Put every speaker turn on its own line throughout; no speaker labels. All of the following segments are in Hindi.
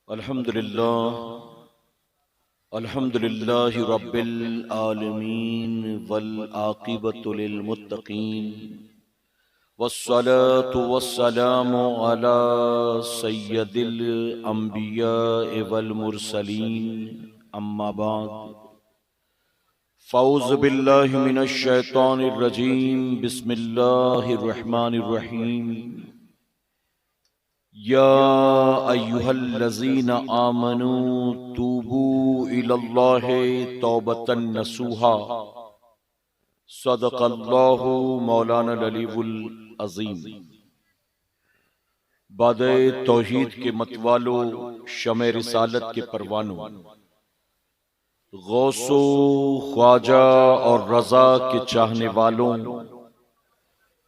अल्हम्दुलिल्लाह अल्हम्दुलिल्लाहि रब्बिल आलमीन वल आक़िबतु लिल मुत्तक़ीन वस्सलातु वस्सलामु अला सय्यदिल अंबिया वल मुरसलीन अम्मा बाद फ़ौज़ु बिल्लाहि मिनश शैतानिर रजीम बिस्मिल्लाहिर रहमानिर रहीम या अय्युहल्लज़ीना आमनू तूबू इलल्लाहि तौबतन नसूहा सदक़ल्लाहु मौलाना अलीउल अज़ीम। बादे तौहीद के मतवालों, शमे रिसालत के परवानों, गौसो ख्वाजा और रज़ा के चाहने वालों,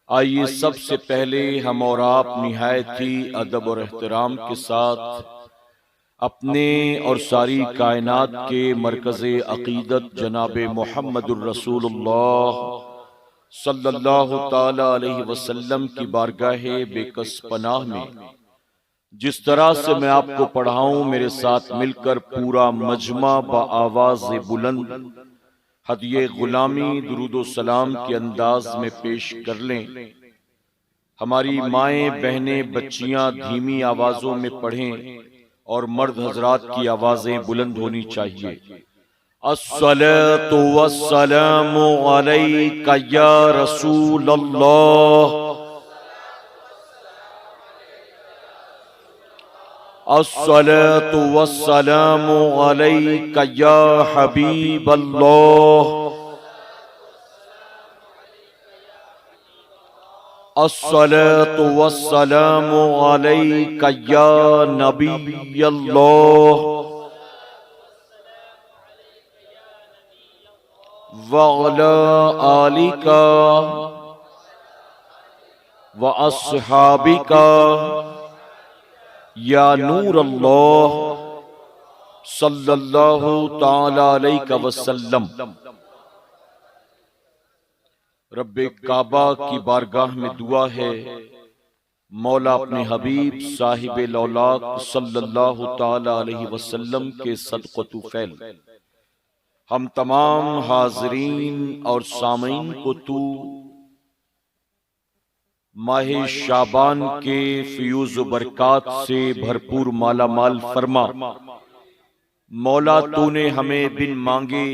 आइए सबसे पहले हम और आप निहायत ही अदब और एहतराम के साथ अपने और सारी कायनात के मरकज़े अक़ीदत जनाबे मुहम्मदुर रसूलुल्लाह सल्लल्लाहु ताला अलैहि वसल्लम की बारगाहे बेकस पनाह में जिस तरह से मैं आपको पढ़ाऊं, मेरे साथ मिलकर पूरा मजमा ब आवाज़ बुलंद हदिये गुलामी दुरूदो सलाम के अंदाज में पेश कर लें। हमारी माएँ, बहनें, बच्चियां धीमी आवाजों में पढ़ें और मर्द हजरात की आवाजें बुलंद होनी चाहिए। अस्सलातु वस्सलामु अलैका या रसूल अल्लाह, अस्सलातु वस्सलामु अलैका या हबीब अल्लाह, अस्सलातु वस्सलामु अलैका या नबी अल्लाह व अला आलिका व अस्हाबिका या नूर अल्लाह सल्लल्लाहु ताला अलैहि वसल्लम। रब्बे काबा की बारगाह में दुआ है, मौला अपने हबीब साहिब लौलाक सल्लल्लाहु ताला अलैहि वसल्लम के सदक़तु फैल हम तमाम हाज़रीन और सामीन को तू माहे शाबान के फ़यूज़ बरकात से भरपूर माला माल फरमा। मौला तूने हमें बिन मांगे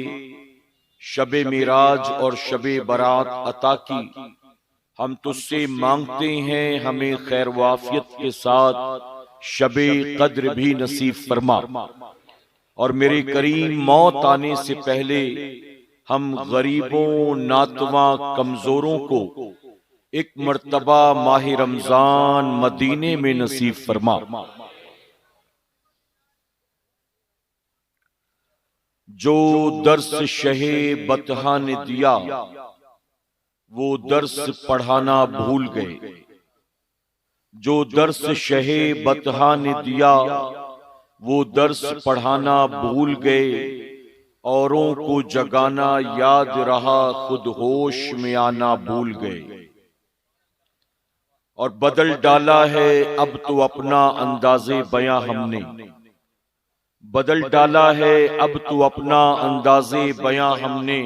शबे मिराज और शबे बरात अता की। हम तुझसे मांगते हैं हमें खैर वाफियत के साथ शबे कद्र भी नसीब फरमा। और मेरे करीम मौत आने से पहले हम गरीबों, नातवा, कमजोरों को एक मर्तबा माह रमजान मदीने में नसीब फरमा। जो दर्स शहे बतहा ने दिया वो दर्स पढ़ाना भूल गए। जो दर्स शहे बतहा ने दिया वो दर्स पढ़ाना भूल गए। औरों को जगाना याद रहा, खुद होश में आना भूल गए। और बदल डाला है अब तो अपना अंदाज़े बयां हमने, बदल डाला है अब तो अपना अंदाज़े बयां हमने।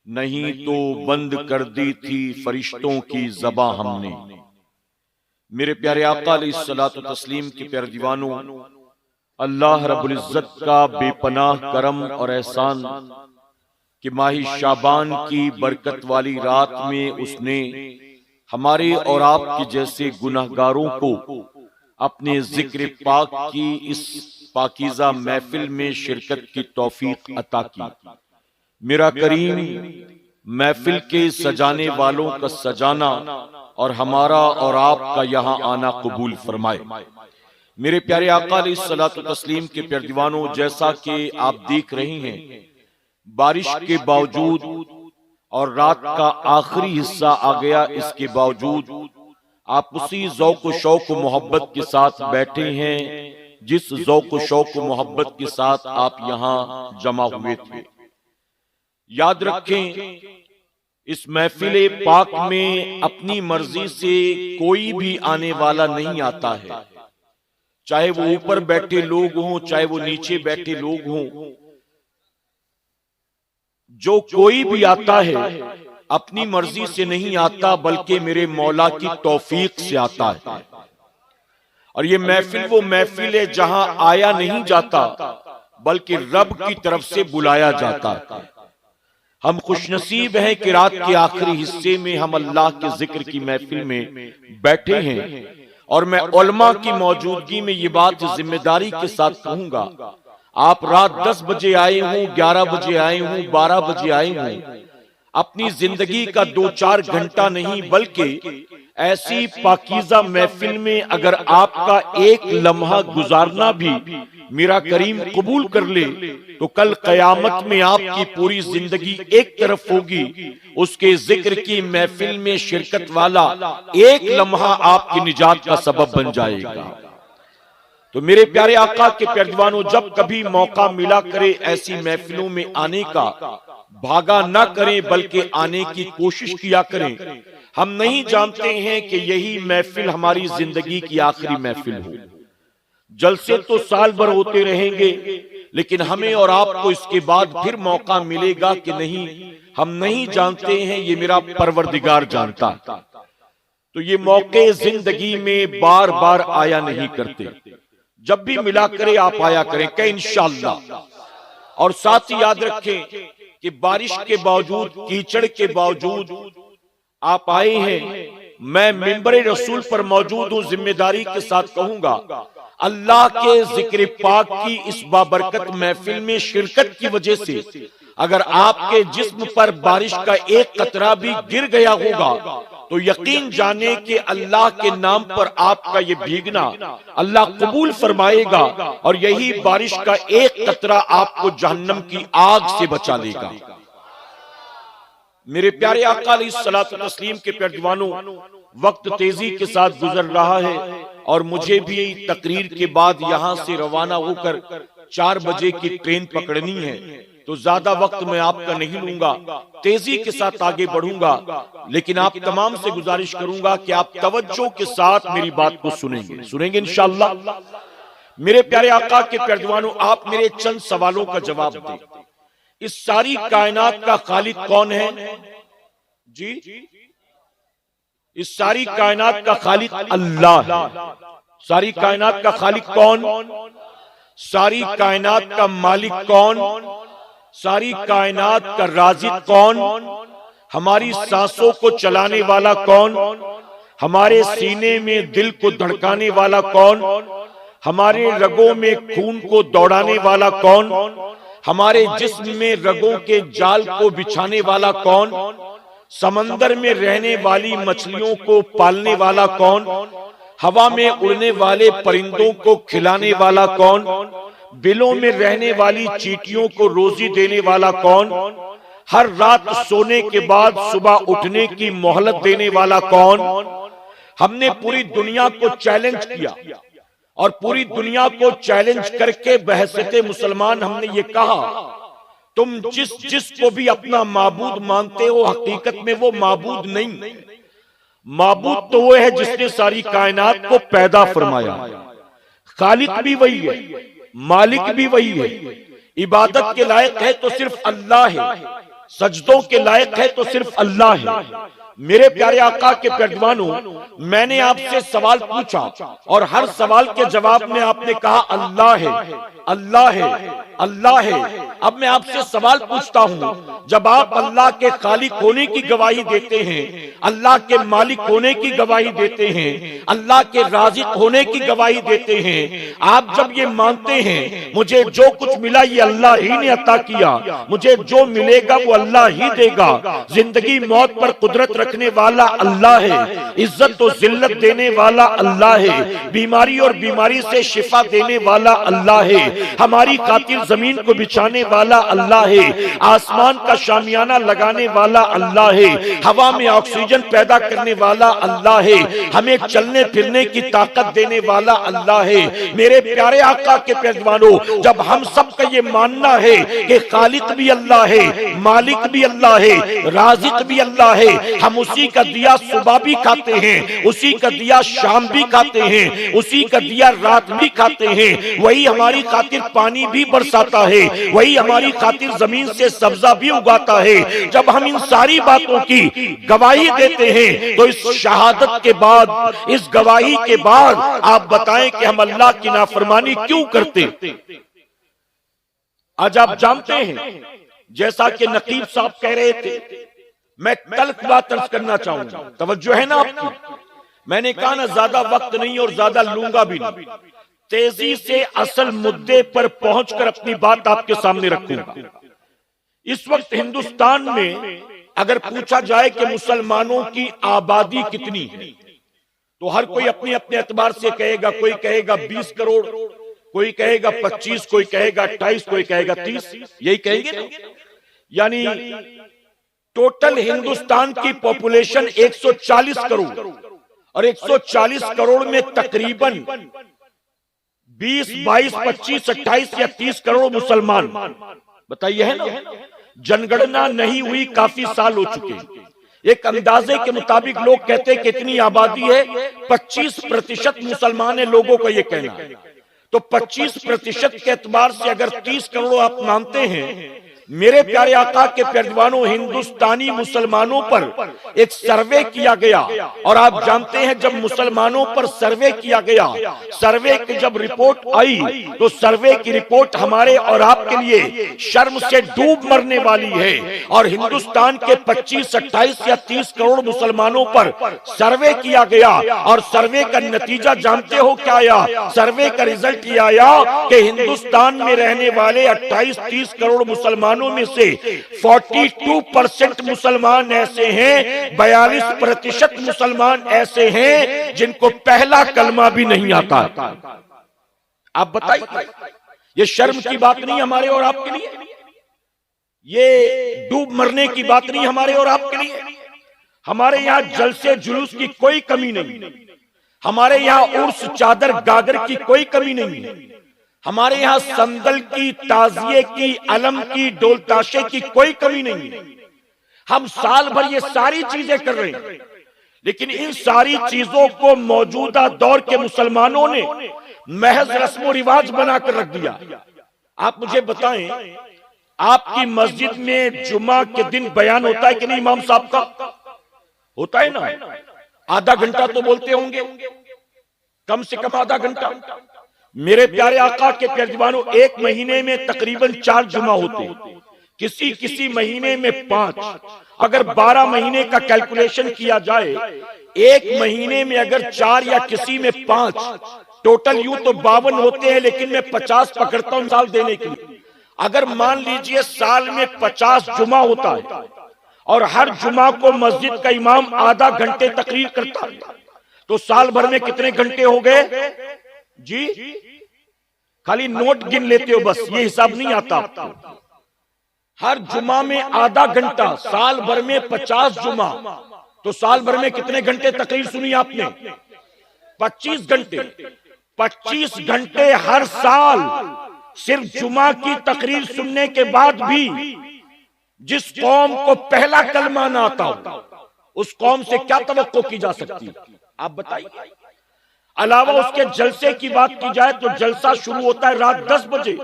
नहीं तो बंद कर दी थी फरिश्तों की ज़बां हमने। मेरे प्यारे आका अलैहिस्सलातु तस्लीम के प्यारे दीवानों, अल्लाह रब्बुल इज्जत का बेपनाह करम और एहसान कि माही शाबान की बरकत वाली रात में उसने हमारे और आपके जैसे गुनाहगारों को अपने जिक्र पाक की इस पाकीज़ा महफिल में शिरकत की तौफीक अता की। मेरा करीम महफिल के सजाने वालों का सजाना और हमारा और आपका यहाँ आना कबूल फरमाए। मेरे प्यारे आका अलैहिस्सलातु तस्लीम के प्यारे दीवानों, जैसा कि आप देख रहे हैं, बारिश के बावजूद और रात का आखिरी हिस्सा आ गया, इसके बावजूद आप उसी ज़ौक़ व शौक़ मोहब्बत के साथ बैठे हैं जिस ज़ौक़ व शौक़ मोहब्बत के साथ आप यहाँ जमा हुए थे। याद रखें, इस महफिल पाक में अपनी मर्जी से कोई भी आने वाला नहीं आता है। चाहे वो ऊपर बैठे लोग हों, चाहे वो नीचे बैठे लोग हों, जो कोई भी आता है अपनी मर्जी से नहीं आता, बल्कि मेरे मौला की तौफीक से आता है। और ये महफिल वो महफिल है जहां आया नहीं जाता, बल्कि रब की तरफ से बुलाया जाता है। हम खुशनसीब हैं कि रात के आखिरी हिस्से में हम अल्लाह के जिक्र की महफिल में बैठे हैं। और मैं उलमा की मौजूदगी में ये बात जिम्मेदारी के साथ कहूंगा, आप रात 10 बजे आए हों, 11 बजे आए हों, 12 बजे आए हों, अपनी जिंदगी का 2-4 घंटा नहीं, बल्कि ऐसी पाकीज़ा महफिल में अगर आपका एक लम्हा गुजारना भी मेरा करीम कबूल कर ले, तो कल कयामत में आपकी पूरी जिंदगी एक तरफ होगी, उसके जिक्र की महफिल में शिरकत वाला एक लम्हा आपकी निजात का सबब बन जाएगा। तो मेरे प्यारे आका के प्यारजवानों, जब कभी मौका मिला करे ऐसी महफिलों में आने का, भागा ना करें बल्कि आने की कोशिश किया करें। हम नहीं जानते हैं कि यही महफिल हमारी जिंदगी की आखिरी महफिल हो। जलसे तो साल भर होते रहेंगे, लेकिन हमें और आपको इसके बाद फिर मौका मिलेगा कि नहीं, हम नहीं जानते हैं, ये मेरा परवरदिगार जानता। तो ये मौके जिंदगी में बार बार आया नहीं करते, जब भी मिला करे आप आया करें कि इंशाअल्लाह। और साथ ही याद रखें कि बारिश के बावजूद, कीचड़ के बावजूद आप आए हैं। मैं मिंबर रसूल पर मौजूद हूं, जिम्मेदारी के साथ कहूंगा, अल्लाह के जिक्र पाक की इस बाबरकत महफिल में शिरकत की वजह से अगर आपके जिस्म पर बारिश का एक कतरा भी गिर गया होगा, तो यकीन जाने कि अल्लाह के नाम पर आपका ये भीगना अल्लाह कबूल फरमाएगा, और यही बारिश का एक कतरा आपको जहन्नम की आग से बचा लेगा। मेरे प्यारे आका अलैहिस्सलातु तस्लीम के प्यारजवानों, वक्त तेजी के साथ गुजर रहा है और मुझे भी तकरीर के बाद यहां से रवाना होकर 4 बजे की ट्रेन पकड़नी है। तो ज्यादा वक्त मैं आपका नहीं लूंगा, तेजी के साथ आगे बढ़ूंगा, लेकिन आप तमाम से गुजारिश करूंगा कि आप तवज्जो के साथ मेरी बात को सुनेंगे इंशाअल्लाह। मेरे प्यारे आका के प्यारजवानों, आप मेरे चंद सवालों का जवाब दें। इस सारी कायनात का खालिक कौन है जी? इस सारी कायनात का खालिक अल्लाह है। सारी कायनात का खालिक कौन? सारी कायनात का मालिक कौन? सारी कायनात का राज़िक कौन? हमारी सांसों को चलाने वाला कौन? हमारे सीने में दिल को धड़काने वाला कौन? हमारे रगों में खून को दौड़ाने वाला कौन? हमारे जिस्म में रगों के जाल को बिछाने वाला कौन? समंदर में रहने वाली मछलियों को पालने वाला कौन? हवा में उड़ने वाले परिंदों को खिलाने वाला कौन? बिलों में रहने वाली चींटियों को रोजी देने वाला कौन? हर रात सोने के बाद सुबह उठने की मोहलत देने वाला कौन? हमने पूरी दुनिया को चैलेंज किया और पूरी दुनिया को चैलेंज करके बहसते मुसलमान हमने ये कहा, तुम जिस को भी अपना माबूद मानते हो, हकीकत में वो माबूद नहीं। माबूद तो वो है जिसने सारी कायनात को पैदा फरमाया। खालिक भी वही है, मालिक भी वही है। इबादत के लायक है तो सिर्फ अल्लाह है, सजदों के लायक है तो सिर्फ अल्लाह है। मेरे प्यारे आका के प्यारजवानों, मैंने आपसे सवाल पूछा और हर सवाल के जवाब में आपने कहा अल्लाह है, अल्लाह है, अल्लाह है। अब मैं आपसे सवाल पूछता हूं, जब आप अल्लाह के खालिक होने की गवाही देते हैं, अल्लाह के मालिक होने की गवाही देते हैं, अल्लाह के राज़िक होने की गवाही देते हैं, आप जब ये मानते हैं मुझे जो कुछ मिला ये अल्लाह ही ने अता किया, मुझे जो मिलेगा वो अल्लाह ही देगा, जिंदगी मौत पर कुदरत रखने वाला अल्लाह है, इज्जत और जिल्लत देने वाला अल्लाह है, बीमारी और बीमारी से शिफा देने वाला अल्लाह है, हमारी खातिर जमीन को बिछाने वाला अल्लाह है, आसमान का शामियाना लगाने वाला अल्लाह है, हवा में ऑक्सीजन पैदा करने वाला अल्लाह है, हमें चलने फिरने की ताकत देने वाला अल्लाह है। मेरे प्यारे आका के प्यारजवानों, जब हम सबका ये मानना है कि खालिक भी अल्लाह है, मालिक भी अल्लाह है, राज़िक भी अल्लाह है, हम हम उसी का दिया सुबह भी खाते हैं, उसी का दिया शाम भी खाते हैं, उसी का दिया रात भी खाते हैं। वही हमारी खातिर पानी भी बरसाता है, वही हमारी खातिर जमीन से सब्जा भी उगाता है। जब हम इन सारी बातों की गवाही देते हैं तो इस शहादत के बाद, इस गवाही के बाद आप बताएं कि हम अल्लाह की नाफरमानी क्यों करते? आज आप जानते हैं, जैसा कि नकीब साहब कह रहे थे, मैं तल्ख बात अर्ज करना चाहूंगा, तवज्जो है ना आपकी? मैंने कहा ना ज्यादा वक्त नहीं और ज्यादा लूंगा भी नहीं, तेजी से असल मुद्दे पर पहुंचकर अपनी बात आपके सामने रखूंगा। इस वक्त हिंदुस्तान में अगर पूछा जाए कि मुसलमानों की आबादी कितनी है, तो हर कोई अपने अपने एतबार से कहेगा। कोई कहेगा 20 करोड़, कोई कहेगा 25, कोई कहेगा 28, कोई कहेगा 30, यही कहेंगे ना? यानी टोटल हिंदुस्तान की पॉपुलेशन 140 करोड़, और 140 करोड़ में तकरीबन 20, 22, 25, 28 या 30 करोड़ मुसलमान। बताइए, है ना? जनगणना नहीं हुई, काफी साल हो चुके हैं। एक अंदाजे के मुताबिक लोग कहते हैं कितनी आबादी है, 25% मुसलमान है, लोगों का यह कहना है। तो 25% के एतबार से अगर 30 करोड़ आप मानते हैं, मेरे प्यारे आका के प्यारदीवानों, हिंदुस्तानी मुसलमानों पर एक सर्वे किया गया, और आप जानते हैं जब मुसलमानों पर सर्वे किया गया, सर्वे की जब रिपोर्ट आई, तो सर्वे की रिपोर्ट हमारे और आपके लिए शर्म से डूब मरने वाली है। और हिंदुस्तान के 25, 28 या 30 करोड़ मुसलमानों पर सर्वे किया गया, और सर्वे का नतीजा जानते हो क्या आया? सर्वे का रिजल्ट ये आया कि हिंदुस्तान में रहने वाले 28-30 करोड़ मुसलमानों में से 42% मुसलमान ऐसे हैं, 42% मुसलमान ऐसे हैं जिनको पहला कलमा भी नहीं आता। आप बताइए, ये शर्म की बात नहीं हमारे और आपके लिए? ये डूब मरने की बात नहीं हमारे और आपके लिए? हमारे यहां जलसे जुलूस की कोई कमी नहीं, हमारे यहां उर्स चादर गागर की कोई कमी नहीं है, हमारे यहां संदल की, ताजिए की, अलम की, डोल ताशे की कोई कमी नहीं है। हम साल भर ये सारी चीजें कर रहे हैं, लेकिन इन सारी चीजों को मौजूदा दौर के मुसलमानों ने महज रस्म रिवाज बनाकर रख दिया। आप मुझे बताएं, आपकी मस्जिद में जुमा के दिन बयान होता है कि नहीं? इमाम साहब का होता है ना? आधा घंटा तो बोलते होंगे, कम से कम आधा घंटा। मेरे प्यारे आका के प्यारे दीवानों, एक महीने में तकरीबन 4 जुमा होते हैं, किसी किसी महीने में 5। अगर 12 महीने का कैलकुलेशन किया जाए, एक महीने में अगर 4 या किसी में 5, टोटल यूं तो 52 होते हैं, लेकिन मैं 50 पकड़ता हूं साल देने के लिए। अगर मान लीजिए साल में 50 जुमा होता है, और हर जुमा को मस्जिद का इमाम आधा घंटे तकरीर करता है, तो साल भर में कितने घंटे हो गए जी? खाली नोट गिन लेते हो बस, ये हिसाब नहीं आता आपको। हर जुमा में आधा घंटा, साल भर में 50 जुमा, तो साल भर में कितने घंटे तकरीर सुनी आपने? 25 घंटे। 25 घंटे हर साल सिर्फ जुमा की तकरीर सुनने के बाद भी जिस कौम को पहला कलमा ना आता हो, उस कौम से क्या तवक्को की जा सकती है? आप बताइए। अलावा उसके जलसे की बात की जाए तो जलसा शुरू होता है रात 10 बजे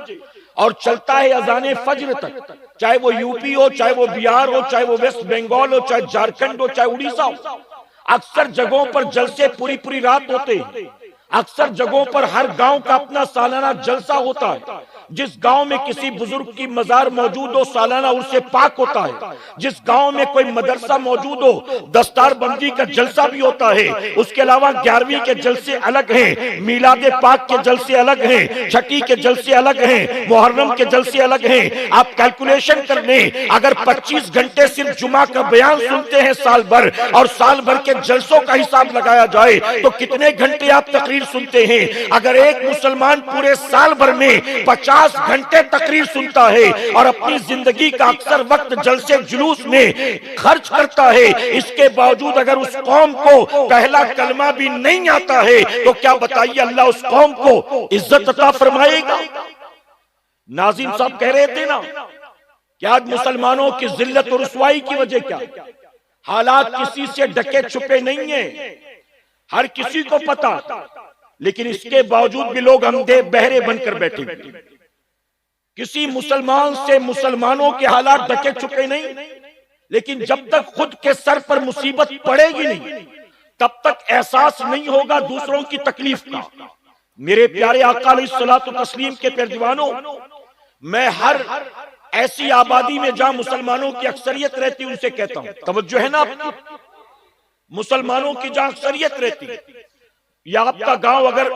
और चलता है अजाने फज्र तक, चाहे वो यूपी हो, चाहे वो बिहार हो, चाहे वो वेस्ट बंगाल हो, चाहे झारखंड हो, चाहे उड़ीसा हो। अक्सर जगहों पर जलसे पूरी पूरी रात होते हैं। अक्सर जगहों पर हर गांव का अपना सालाना जलसा होता है। जिस गांव में किसी बुजुर्ग की मजार मौजूद हो, सालाना उर्से पाक होता है। जिस गांव में कोई मदरसा मौजूद हो, दस्तार बंदी का जलसा भी होता है। उसके अलावा 11वीं के जलसे अलग हैं, मीलादे पाक के जलसे अलग हैं, छठी के जलसे अलग हैं, मुहर्रम के जलसे अलग हैं। आप कैलकुलेशन कर लें, अगर 25 घंटे सिर्फ जुमा का बयान सुनते हैं साल भर, और साल भर के जलसों का हिसाब लगाया जाए तो कितने घंटे आप तकरीर सुनते हैं? अगर एक मुसलमान पूरे साल भर में 50 घंटे तकरीर सुनता है और अपनी जिंदगी का अक्सर वक्त जलसे जुलूस में खर्च करता है, इसके बावजूद अगर उस कौम को पहला कलमा भी नहीं आता है, तो क्या बताइए अल्लाह उस कौम को इज्जत अता फरमाएगा? नाज़िम साहब कह रहे थे ना कि आज मुसलमानों की जिल्लत और रुसवाई की वजह क्या? हालात किसी से ढके छुपे नहीं है, हर किसी को पता, लेकिन इसके बावजूद भी लोग अंधे बहरे बनकर बैठे। किसी मुसलमान से मुसलमानों के हालात ढके छुपे नहीं, लेकिन जब तक खुद के सर पर मुसीबत पड़ेगी नहीं, तब तक एहसास नहीं होगा दूसरों की तकलीफ का। मेरे प्यारे आका अलैहिस्सलातु तस्लीम के प्यारे दीवानों, मैं हर ऐसी आबादी में जहां मुसलमानों की अक्सरियत रहती उनसे कहता हूं, तवज्जो है ना आपकी, मुसलमानों की जहां अक्सरियत रहती, या आपका गांव अगर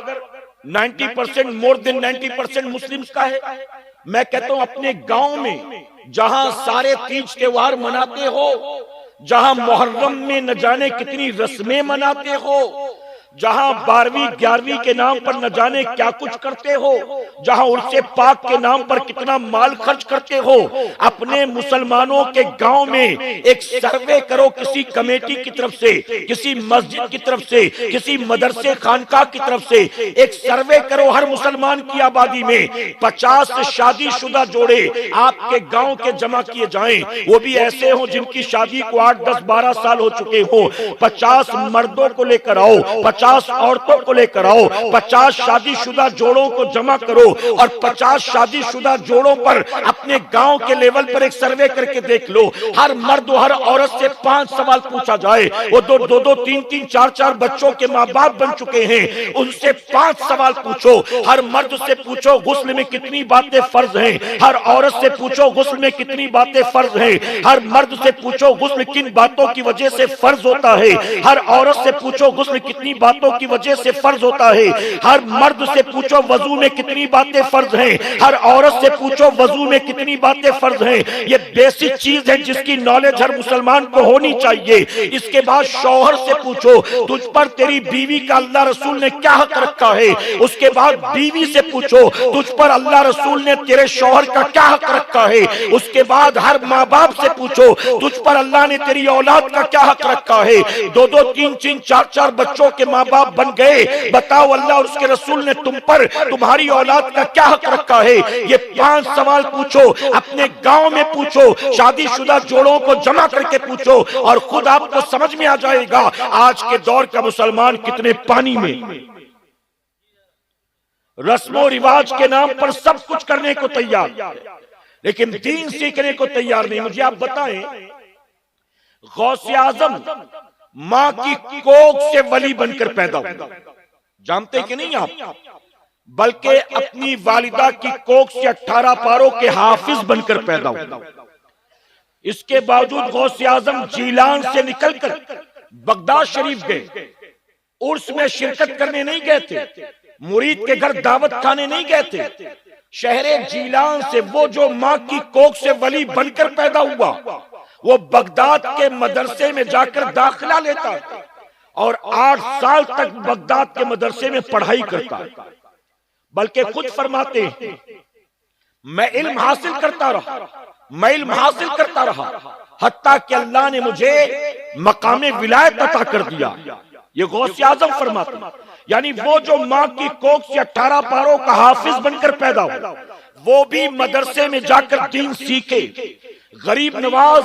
90% मोर देन 90% मुस्लिम्स का है, मैं कहता हूं अपने गांव में जहां सारे तीज त्योहार मनाते हो, जहां मुहर्रम में न जाने कितनी रस्में मनाते हो, जहां 12वीं 11वीं के नाम पर न जाने क्या कुछ करते हो, जहां उर्से पाक के नाम पर कितना माल खर्च करते हो, अपने मुसलमानों के गांव में एक सर्वे करो, किसी कमेटी की तरफ से, किसी मस्जिद की तरफ से, किसी मदरसे खानका की तरफ से एक सर्वे करो हर मुसलमान की आबादी में 50 शादीशुदा जोड़े आपके गांव के जमा किए जाएं, वो भी ऐसे हो जिनकी शादी को 8, 10, 12 साल हो चुके हो। 50 मर्दों को लेकर आओ, 50 औरतों को लेकर आओ, 50 शादीशुदा जोड़ों को जमा करो और 50 शादीशुदा जोड़ों पर अपने गांव के लेवल पर एक सर्वे करके देख लो। हर मर्द हर औरत से 5 सवाल पूछा जाए, वो दो 3, 4 बच्चों के माँ बाप बन चुके हैं, उनसे 5 सवाल पूछो। हर मर्द से पूछो गुस्ल में कितनी बातें फर्ज हैं, हर औरत से पूछो गुस्ल में कितनी बातें फर्ज हैं, हर मर्द से पूछो गुस्ल किन बातों की वजह से फर्ज होता है, हर औरत से पूछो गुस्ल कितनी बातों की वजह से फर्ज होता है, हर मर्द से पूछो वजू में कितनी बातें फर्ज हैं, हर औरत से पूछो वजू में कितनी बातें फर्ज हैं। ये बेसिक चीज है जिसकी नॉलेज हर मुसलमान को होनी चाहिए। इसके बाद शौहर से पूछो तुझ पर तेरी बीवी का अल्लाह रसूल ने क्या हक रखा है, उसके बाद बीवी से पूछो तुझ पर अल्लाह रसूल ने तेरे शौहर का क्या हक रखा है, उसके बाद हर माँ बाप से पूछो तुझ पर अल्लाह ने तेरी औलाद का क्या हक रखा है। 2, 3, 4 बच्चों के माँ बाप बन गए, बताओ अल्लाह और उसके रसूल ने तुम पर तुम्हारी औलाद का क्या हक रखा है। ये 5 सवाल पूछो, अपने गांव में पूछो, शादीशुदा जोड़ों को जमा करके पूछो और खुद आपको समझ में आ जाएगा आज के दौर का मुसलमान कितने पानी में। रस्मों रिवाज के नाम पर सब कुछ करने को तैयार, लेकिन दीन सीखने को तैयार नहीं। मुझे आप बताएं, गौसे आजम मां की कोख से वली बनकर पैदा हुआ, जानते कि नहीं आप, बल्कि अपनी वालिदा की कोख से 18 पारों के हाफिज बनकर पैदा हुआ। इसके बावजूद गौसे आजम जीलान से निकलकर बगदाद शरीफ गए, उर्स में शिरकत करने नहीं गए थे, मुरीद के घर दावत खाने नहीं गए थे, शहरे जीलान से वो जो मां की कोख से वली बनकर पैदा हुआ, वो बगदाद के मदरसे में जाकर दाखिला लेता है और 8 साल तक बगदाद के मदरसे में पढ़ाई करता है। बल्कि खुद फरमाते हैं, मैं इल्म हासिल करता रहा, मैं इल्म हासिल करता रहा, हत्ता कि अल्लाह ने मुझे मकामे विलायत अता कर दिया। ये गौसे आजम फरमाते, यानी वो जो माँ की कोख से 18 पारों का हाफिज बनकर पैदा हुआ, वो भी मदरसे में जाकर दीन सीखे। गरीब नवाज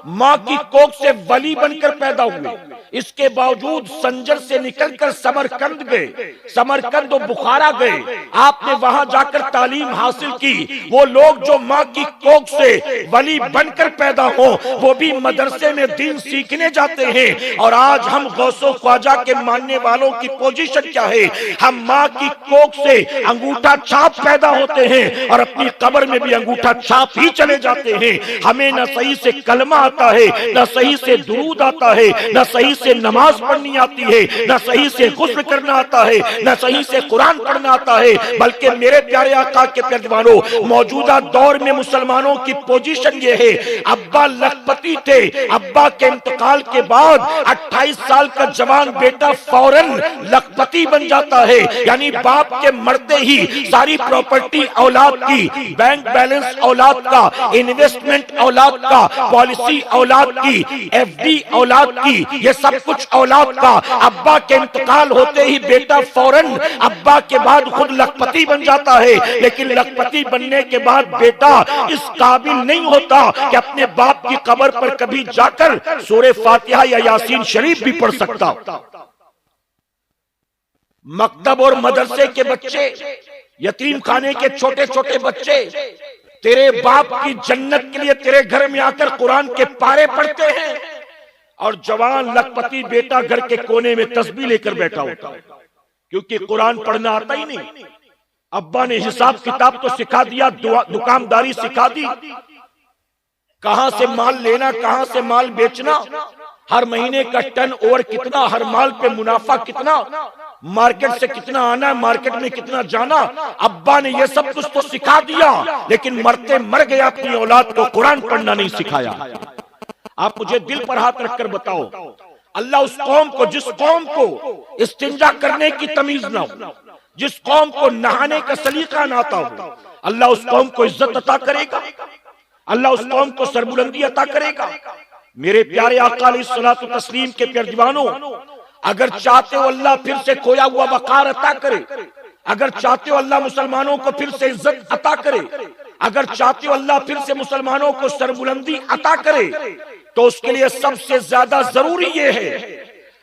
माँ की कोख से वली बनकर पैदा हुए, इसके बावजूद संजर से निकलकर समरकंद गए, समरकंद और बुखारा गए, आपने वहां जाकर तालीम हासिल की। वो लोग जो माँ की कोख से वली बनकर पैदा हो, वो भी मदरसे में दीन सीखने जाते हैं। और आज हम गौसो ख्वाजा के मानने वालों की पोजीशन क्या है, हम माँ की कोख से अंगूठा छाप पैदा होते हैं और अपनी कब्र में भी अंगूठा छाप ही चले जाते हैं। हमें न सही से कलमा आता है, न सही से दुरूद आता है, न सही से नमाज पढ़नी आती है, न सही से गुस्ल करना आता है, न सही से कुरान पढ़ना आता है। बल्कि मेरे प्यारे आका के प्यारे दीवानों, मौजूदा दौर में मुसलमानों की पोजीशन ये है, अब्बा लखपति थे, अब्बा के इंतकाल के बाद 28 साल का जवान बेटा फौरन लखपति बन जाता है, यानी बाप के मरते ही सारी प्रॉपर्टी औलाद की, बैंक बैलेंस औलाद का, इन्वेस्टमेंट औलाद का, पॉलिसी औलाद की, एफडी औलाद की, ये सब
सब कुछ औलाद का। अब्बा के इंतकाल होते ही बेटा फौरन अब्बा के बाद खुद लखपति बन जाता है, लेकिन लखपति बनने के बाद बेटा इस काबिल नहीं होता कि अपने बाप की कब्र पर कभी जाकर सूरे फातिहा या यासीन शरीफ भी पढ़ सकता। मकतब और मदरसे के बच्चे, यतीम खाने के छोटे छोटे बच्चे तेरे बाप की जन्नत के लिए तेरे घर में आकर कुरान के पारे पढ़ते हैं, और जवान लखपति बेटा घर के कोने में तस्बीह लेकर बैठा होता है, क्योंकि कुरान पढ़ना आता ही नहीं। अब्बा ने हिसाब किताब तो सिखा दिया, दुकानदारी सिखा दी, कहां से माल लेना, कहां से माल बेचना, हर महीने का टर्न ओवर कितना, हर माल पे मुनाफा कितना, मार्केट से कितना आना है, मार्केट में कितना जाना। अब्बा ने ये सब कुछ तो सिखा दिया, लेकिन मरते मर गया, अपनी औलाद को कुरान पढ़ना नहीं सिखाया। आप मुझे दिल पर हाथ रखकर बताओ, अल्लाह उस कौम को, जिस कौम को इस्तिंजा करने की तमीज ना हो, जिस कौम को नहाने का सलीका ना आता हो, अल्लाह उस कौम को इज्जत अता करेगा, अल्लाह उस कौम को सरबुलंदी अता करेगा। मेरे प्यारे आका अलैहिस्सलातु तस्लीम के प्यारे दीवानों, अगर चाहते हो अल्लाह फिर से खोया हुआ वकार अता करे, अगर चाहते हो अल्लाह मुसलमानों को फिर से इज्जत अता करे, अगर चाहते हो अल्लाह फिर से मुसलमानों को सरबुलंदी अता करे, तो उसके लिए सबसे ज्यादा जरूरी ये है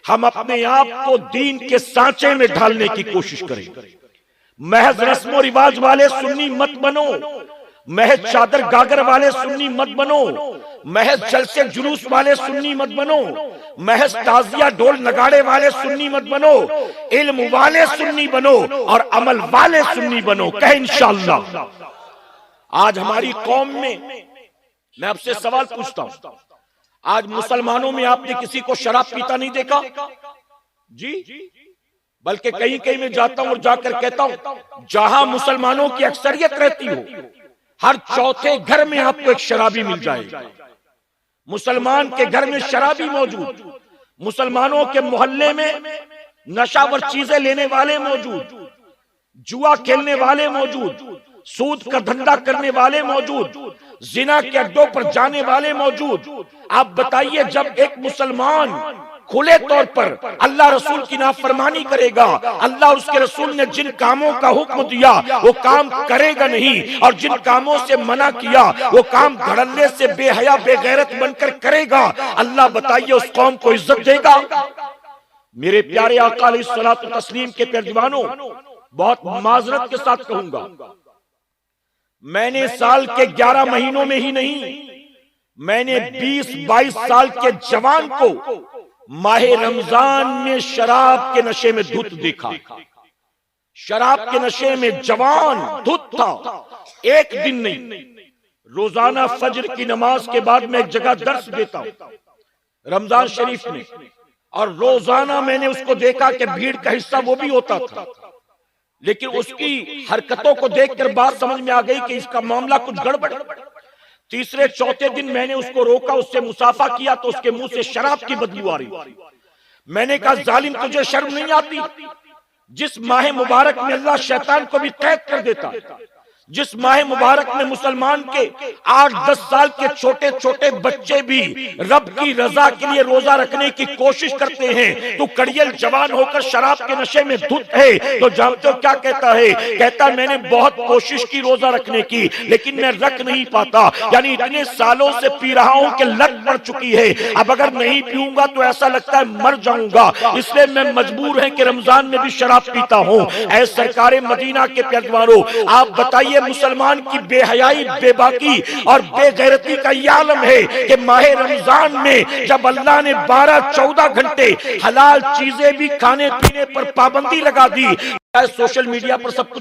हम अपने आप को दीन के सांचे में ढालने की कोशिश करें। महज रस्म और रिवाज वाले सुन्नी मत बनो, महज चादर गागर वाले सुन्नी मत बनो, महज जलसे जुलूस वाले सुन्नी मत बनो, महज ताजिया ढोल नगाड़े वाले सुन्नी मत बनो, इल्म वाले सुन्नी बनो और अमल वाले सुन्नी बनो। कहे इंशाअल्लाह। आज हमारी कौम में, मैं आपसे सवाल पूछता हूं, आज मुसलमानों में आपने किसी को शराब पीता नहीं देखा जी? बल्कि कहीं कहीं में जाता हूं और जाकर कहता हूं, जहां मुसलमानों की अक्सरियत रहती हो, हर चौथे घर में आपको एक शराबी मिल जाएगा। मुसलमान के घर में शराबी मौजूद, मुसलमानों के मोहल्ले में नशावर चीजें लेने वाले मौजूद, जुआ खेलने वाले मौजूद, सूद का धंधा करने वाले मौजूद, जिना के अड्डों पर जाने वाले मौजूद। आप बताइए, जब एक मुसलमान खुले तौर पर अल्लाह रसूल की नाफरमानी करेगा, अल्लाह उसके रसूल ने जिन कामों का हुक्म दिया वो काम करेगा नहीं, और जिन कामों से मना किया वो काम धड़ल्ले से बेहया बेगैरत बनकर करेगा, अल्लाह बताइए उस कौम को इज्जत देगा? मेरे प्यारे आका अलैहिस्सलातु तस्लीम के प्यारे दीवानों, बहुत माजरत के साथ कहूंगा, मैंने साल के 11 महीनों में ही नहीं, मैंने 20-22 साल के जवान को माहे रमजान में शराब के नशे में धुत देखा। शराब के नशे में जवान धुत था। एक दिन नहीं, रोजाना फजर की नमाज के बाद मैं एक जगह दर्स देता हूं रमजान शरीफ में, और रोजाना मैंने उसको देखा कि भीड़ का हिस्सा वो भी होता था, लेकिन उसकी हरकतों को देखकर बात समझ में आ गई कि इसका मामला कुछ गड़बड़। तीसरे चौथे दिन मैंने उसको रोका, उससे मुसाफा किया तो उसके मुंह से शराब की बदबू आ रही। मैंने कहा, जालिम तुझे शर्म नहीं आती? जिस माह मुबारक में अल्लाह शैतान को भी कैद कर देता, जिस माह मुबारक में मुसलमान के 8-10 साल के छोटे छोटे बच्चे भी रब की रजा के लिए रोजा रखने की कोशिश करते हैं, तो कड़ियल जवान होकर शराब के नशे में धुत है। तो जानते हो क्या कहता है? कहता मैंने बहुत कोशिश की रोजा रखने की, लेकिन मैं रख नहीं पाता, यानी इतने सालों से पी रहा हूं कि लत पड़ चुकी है, अब अगर नहीं पीऊंगा तो ऐसा लगता है मर जाऊंगा, इसलिए मैं मजबूर है कि रमजान में भी शराब पीता हूं। ऐ सरकारे मदीना के प्यारे दीवानों, आप बताइए मुसलमान की बेहयाई, बेबाकी और बेगैरती का यह आलम है कि माह रमजान में जब अल्लाह ने 12-14 घंटे हलाल चीजें भी खाने पीने पर पाबंदी लगा दी, सोशल मीडिया पर सब कुछ